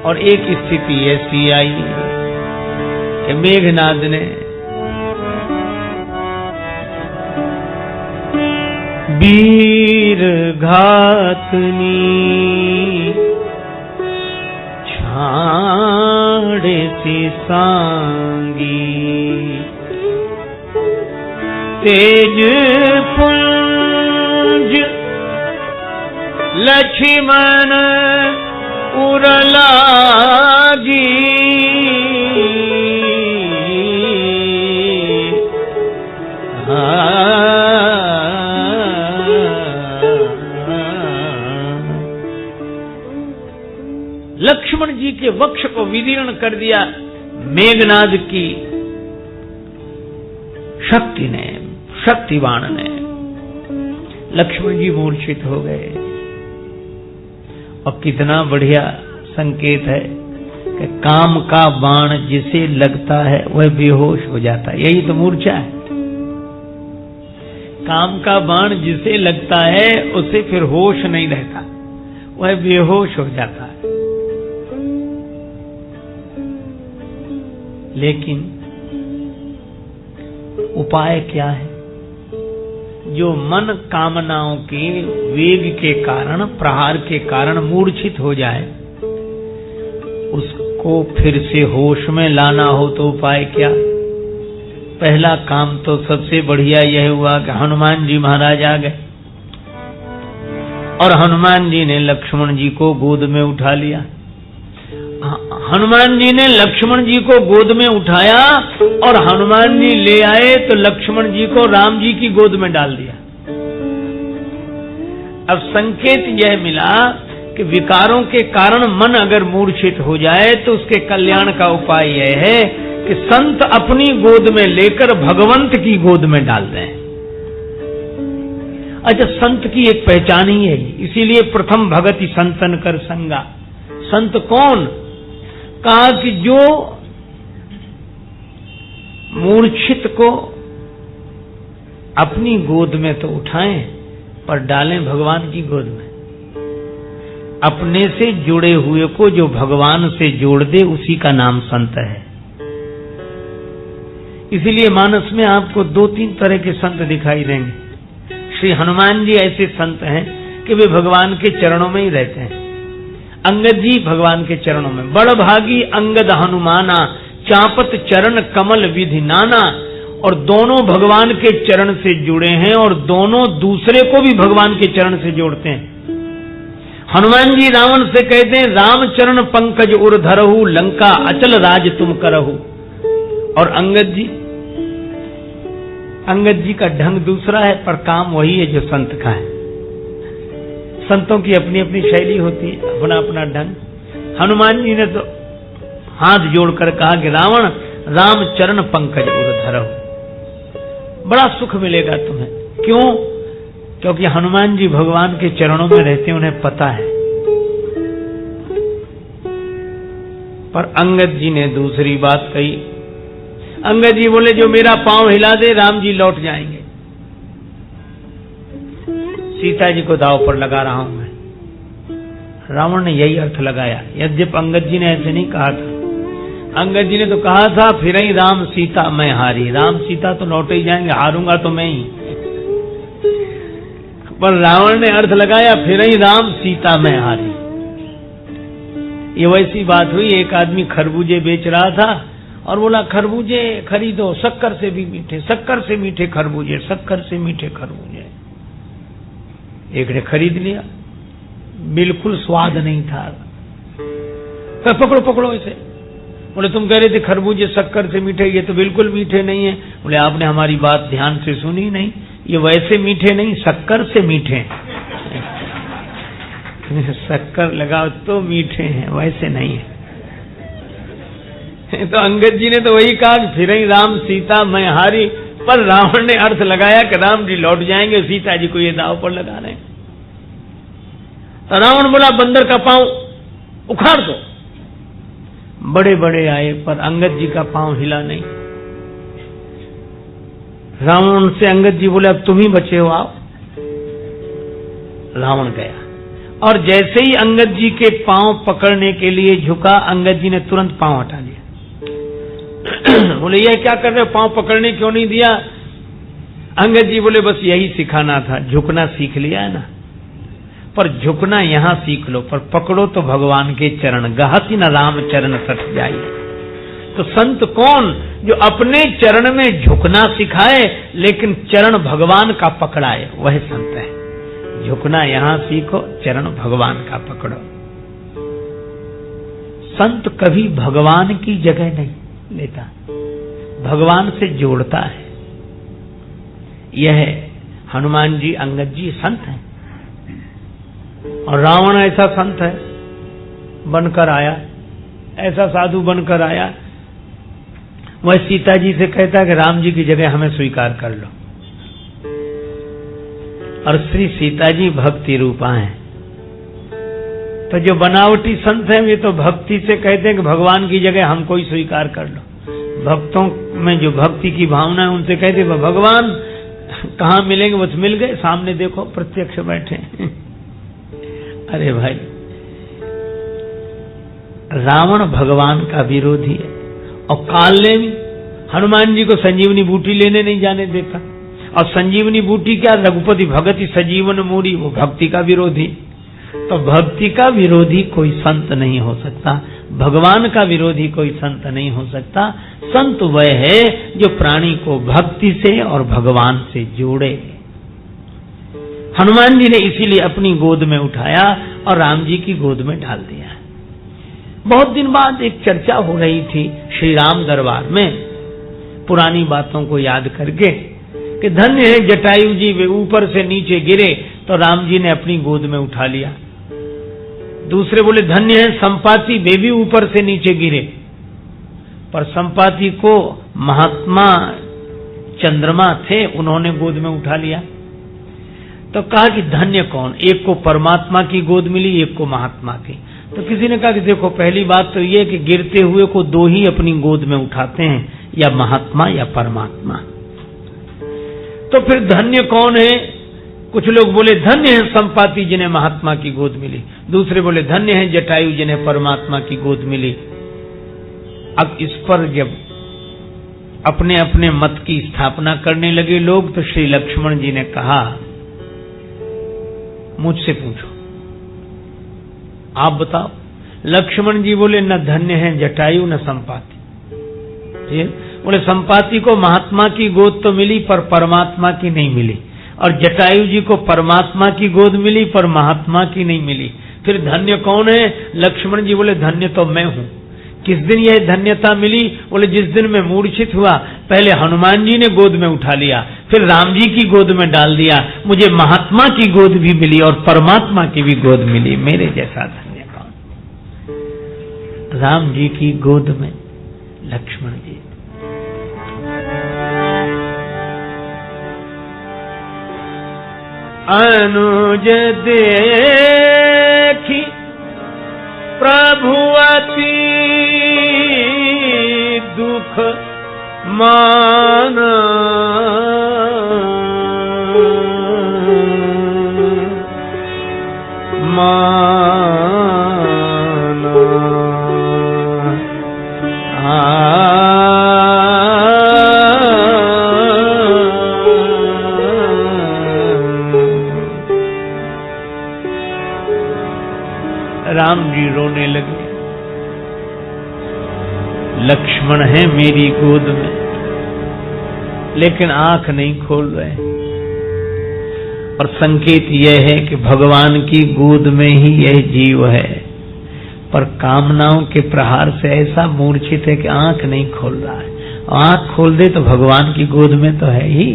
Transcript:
और एक स्थिति ऐसी आई कि मेघनाद ने वीर घातनी छाड़े सी सांगी तेज पुंज लक्ष्मण उरलागी लक्ष्मण जी के वक्ष को विदीर्ण कर दिया मेघनाद की शक्ति ने, शक्तिवान ने। लक्ष्मण जी मूर्छित हो गए। और कितना बढ़िया संकेत है कि काम का बाण जिसे लगता है वह बेहोश हो जाता है। यही तो मूर्छा है। काम का बाण जिसे लगता है उसे फिर होश नहीं रहता, वह बेहोश हो जाता है। लेकिन उपाय क्या है? जो मन कामनाओं के वेग के कारण, प्रहार के कारण मूर्छित हो जाए, उसको फिर से होश में लाना हो तो उपाय क्या? पहला काम तो सबसे बढ़िया यह हुआ कि हनुमान जी महाराज आ गए और हनुमान जी ने लक्ष्मण जी को गोद में उठा लिया। हनुमान जी ने लक्ष्मण जी को गोद में उठाया और हनुमान जी ले आए तो लक्ष्मण जी को राम जी की गोद में डाल दिया। अब संकेत यह मिला कि विकारों के कारण मन अगर मूर्छित हो जाए तो उसके कल्याण का उपाय यह है कि संत अपनी गोद में लेकर भगवंत की गोद में डाल दें। अच्छा, संत की एक पहचान ही है, इसीलिए प्रथम भगति संतन कर संगा। संत कौन? कहा कि जो मूर्छित को अपनी गोद में तो उठाएं पर डालें भगवान की गोद में। अपने से जुड़े हुए को जो भगवान से जोड़ दे उसी का नाम संत है। इसीलिए मानस में आपको 2-3 तरह के संत दिखाई देंगे। श्री हनुमान जी ऐसे संत हैं कि वे भगवान के चरणों में ही रहते हैं। अंगद जी भगवान के चरणों में, बड़ भागी अंगद हनुमाना चापत चरण कमल विधि नाना। और दोनों भगवान के चरण से जुड़े हैं और दोनों दूसरे को भी भगवान के चरण से जोड़ते हैं। हनुमान जी रावण से कहते हैं राम चरण पंकज उर धरहु लंका अचल राज तुम करहु। और अंगद जी का ढंग दूसरा है पर काम वही है जो संत का है। संतों की अपनी अपनी शैली होती है, अपना अपना ढंग। हनुमान जी ने तो हाथ जोड़कर कहा कि रावण राम चरण पंकज उर धरहु, बड़ा सुख मिलेगा तुम्हें। क्यों? क्योंकि हनुमान जी भगवान के चरणों में रहते हैं, उन्हें पता है। पर अंगद जी ने दूसरी बात कही। अंगद जी बोले जो मेरा पांव हिला दे राम जी लौट जाएंगे। सीता जी को दांव पर लगा रहा हूं मैं। रावण ने यही अर्थ लगाया, यद्यप अंगद जी ने ऐसे नहीं कहा था। अंगद जी ने तो कहा था फिर ही राम सीता मैं हारी। राम सीता तो लौट ही जाएंगे, हारूंगा तो मैं ही। पर रावण ने अर्थ लगाया फिर ही राम सीता मैं हारी। ये वैसी बात हुई, एक आदमी खरबूजे बेच रहा था और बोला खरबूजे खरीदो, शक्कर से भी मीठे, शक्कर से मीठे खरबूजे, शक्कर से मीठे खरबूजे। एक ने खरीद लिया, बिल्कुल स्वाद नहीं था। पकड़ो पकड़ो इसे। बोले तुम कह रहे थे खरबूजे शक्कर से मीठे, ये तो बिल्कुल मीठे नहीं है। बोले आपने हमारी बात ध्यान से सुनी नहीं, ये वैसे मीठे नहीं शक्कर से मीठे। शक्कर लगाओ तो मीठे हैं, वैसे नहीं है। तो अंगद जी ने तो वही कहा कि फिर ही राम सीता मैं हारी। पर रावण ने अर्थ लगाया कि राम जी लौट जाएंगे, सीता जी को ये दांव पर लगा रहे। तो रावण बोला बंदर का पांव उखाड़ दो। बड़े बड़े आए पर अंगद जी का पांव हिला नहीं। रावण से अंगद जी बोले अब तुम ही बचे हो, आओ। रावण गया और जैसे ही अंगद जी के पांव पकड़ने के लिए झुका, अंगद जी ने तुरंत पांव हटा लिया। बोले ये क्या कर रहे हो, पांव पकड़ने क्यों नहीं दिया? अंगद जी बोले बस यही सिखाना था, झुकना सीख लिया है ना, पर झुकना यहां सीख लो, पर पकड़ो तो भगवान के चरण, गहति न राम चरण सट जाइए। तो संत कौन? जो अपने चरण में झुकना सिखाए लेकिन चरण भगवान का पकड़ाए, वह संत है। झुकना यहां सीखो, चरण भगवान का पकड़ो। संत कभी भगवान की जगह नहीं लेता, भगवान से जोड़ता है। यह हनुमान जी, अंगद जी संत हैं, और रावण ऐसा संत है बनकर आया, ऐसा साधु बनकर आया। वह सीता जी से कहता है कि राम जी की जगह हमें स्वीकार कर लो, और श्री सीता जी भक्ति रूपा हैं। तो जो बनावटी संत हैं वे तो भक्ति से कहते हैं कि भगवान की जगह हमको ही स्वीकार कर लो। भक्तों में जो भक्ति की भावना है उनसे कहते भगवान कहाँ मिलेंगे, बस मिल गए, सामने देखो प्रत्यक्ष बैठे। अरे भाई, रावण भगवान का विरोधी है, और काल ने भी हनुमान जी को संजीवनी बूटी लेने नहीं जाने देता। और संजीवनी बूटी क्या? रघुपति भगति सजीवन मूढ़ी, वो भक्ति का विरोधी। तो भक्ति का विरोधी कोई संत नहीं हो सकता, भगवान का विरोधी कोई संत नहीं हो सकता। संत वह है जो प्राणी को भक्ति से और भगवान से जोड़े। हनुमान जी ने इसीलिए अपनी गोद में उठाया और राम जी की गोद में डाल दिया। बहुत दिन बाद एक चर्चा हो रही थी श्री राम दरबार में, पुरानी बातों को याद करके, कि धन्य है जटायु जी, वे ऊपर से नीचे गिरे तो राम जी ने अपनी गोद में उठा लिया। दूसरे बोले धन्य है संपाति, वे भी ऊपर से नीचे गिरे, पर संपाति को महात्मा चंद्रमा थे, उन्होंने गोद में उठा लिया। तो कहा कि धन्य कौन? एक को परमात्मा की गोद मिली, एक को महात्मा की। तो किसी ने कहा कि देखो, पहली बात तो ये कि गिरते हुए को दो ही अपनी गोद में उठाते हैं, या महात्मा या परमात्मा। तो फिर धन्य कौन है? कुछ लोग बोले धन्य है संपाति जिन्हें महात्मा की गोद मिली, दूसरे बोले धन्य है जटायु जिन्हें परमात्मा की गोद मिली। अब इस पर जब अपने अपने मत की स्थापना करने लगे लोग, तो श्री लक्ष्मण जी ने कहा मुझसे पूछो, आप बताओ। लक्ष्मण जी बोले न धन्य है जटायु न संपाति। बोले संपाति को महात्मा की गोद तो मिली पर परमात्मा की नहीं मिली, और जटायु जी को परमात्मा की गोद मिली पर महात्मा की नहीं मिली। फिर धन्य कौन है? लक्ष्मण जी बोले धन्य तो मैं हूं। किस दिन यह धन्यता मिली? बोले जिस दिन मैं मूर्छित हुआ, पहले हनुमान जी ने गोद में उठा लिया, फिर राम जी की गोद में डाल दिया, मुझे महात्मा की गोद भी मिली और परमात्मा की भी गोद मिली। मेरे जैसा धन्य कौन? राम जी की गोद में लक्ष्मण जी। अनुज देखी प्रभुअति दुख माना, राम जी रोने लगे। लक्ष्मण है मेरी गोद में, लेकिन आंख नहीं खोल रहे, और संकेत यह है कि भगवान की गोद में ही यह जीव है, पर कामनाओं के प्रहार से ऐसा मूर्छित है कि आंख नहीं खोल रहा है। आंख खोल दे तो भगवान की गोद में तो है ही।